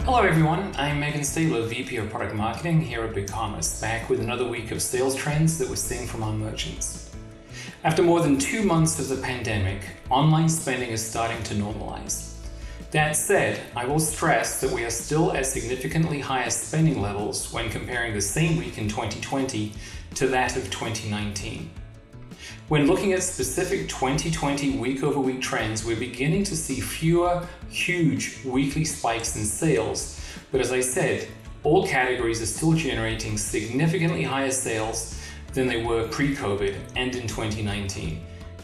Hello everyone, I'm Megan Stabler, VP of Product Marketing here at BigCommerce, back with another week of sales trends that we're seeing from our merchants. After more than 2 months of the pandemic, online spending is starting to normalize. That said, I will stress that we are still at significantly higher spending levels when comparing the same week in 2020 to that of 2019. When looking at specific 2020 week-over-week trends, we're beginning to see fewer huge weekly spikes in sales. But as I said, all categories are still generating significantly higher sales than they were pre-COVID and in 2019.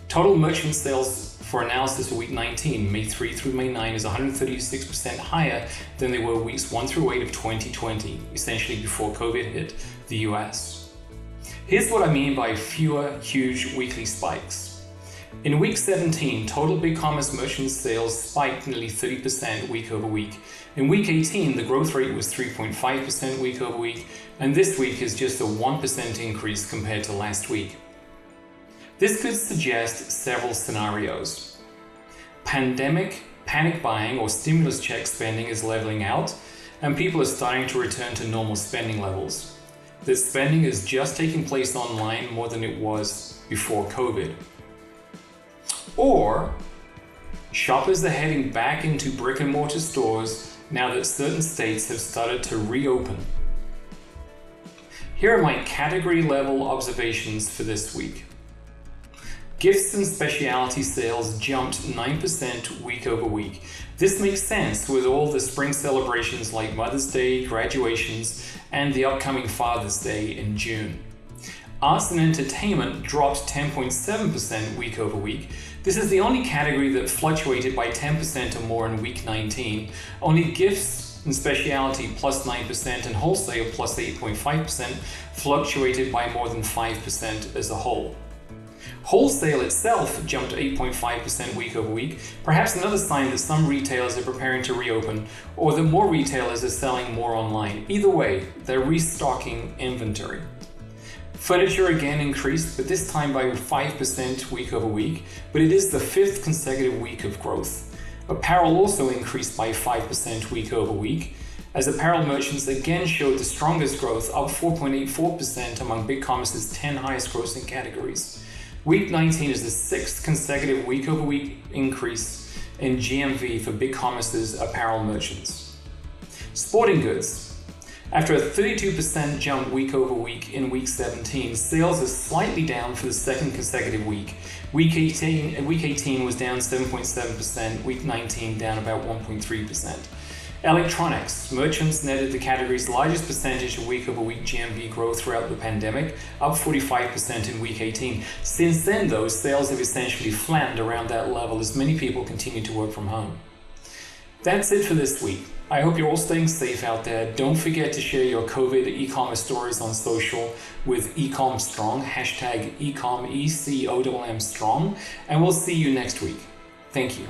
Total merchant sales for analysis for week 19, May 3 through May 9, is 136% higher than they were weeks 1 through 8 of 2020, essentially before COVID hit the US. Here's what I mean by fewer huge weekly spikes. In week 17, total BigCommerce merchant sales spiked nearly 30% week over week. In week 18, the growth rate was 3.5% week over week, and this week is just a 1% increase compared to last week. This could suggest several scenarios. Pandemic panic buying or stimulus check spending is leveling out, and people are starting to return to normal spending levels. That spending is just taking place online more than it was before COVID. Or shoppers are heading back into brick and mortar stores now that certain states have started to reopen. Here are my category level observations for this week. Gifts and specialty sales jumped 9% week over week. This makes sense with all the spring celebrations like Mother's Day, graduations, and the upcoming Father's Day in June. Arts and entertainment dropped 10.7% week over week. This is the only category that fluctuated by 10% or more in week 19. Only gifts and specialty plus 9% and wholesale plus 8.5% fluctuated by more than 5% as a whole. Wholesale itself jumped 8.5% week over week, perhaps another sign that some retailers are preparing to reopen or that more retailers are selling more online. Either way, they're restocking inventory. Furniture again increased, but this time by 5% week over week, but it is the 5th consecutive week of growth. Apparel also increased by 5% week over week, as apparel merchants again showed the strongest growth, up 4.84% among BigCommerce's 10 highest grossing categories. Week 19 is the 6th consecutive week-over-week increase in GMV for BigCommerce's apparel merchants. Sporting goods. After a 32% jump week-over-week in week 17, sales are slightly down for the 2nd consecutive week. Week 18 was down 7.7%, week 19 down about 1.3%. Electronics. Merchants netted the category's largest percentage of week-over-week GMV growth throughout the pandemic, up 45% in week 18. Since then, though, sales have essentially flattened around that level as many people continue to work from home. That's it for this week. I hope you're all staying safe out there. Don't forget to share your COVID e-commerce stories on social with ecomstrong, hashtag ecom, E-C-O-M-M strong, and we'll see you next week. Thank you.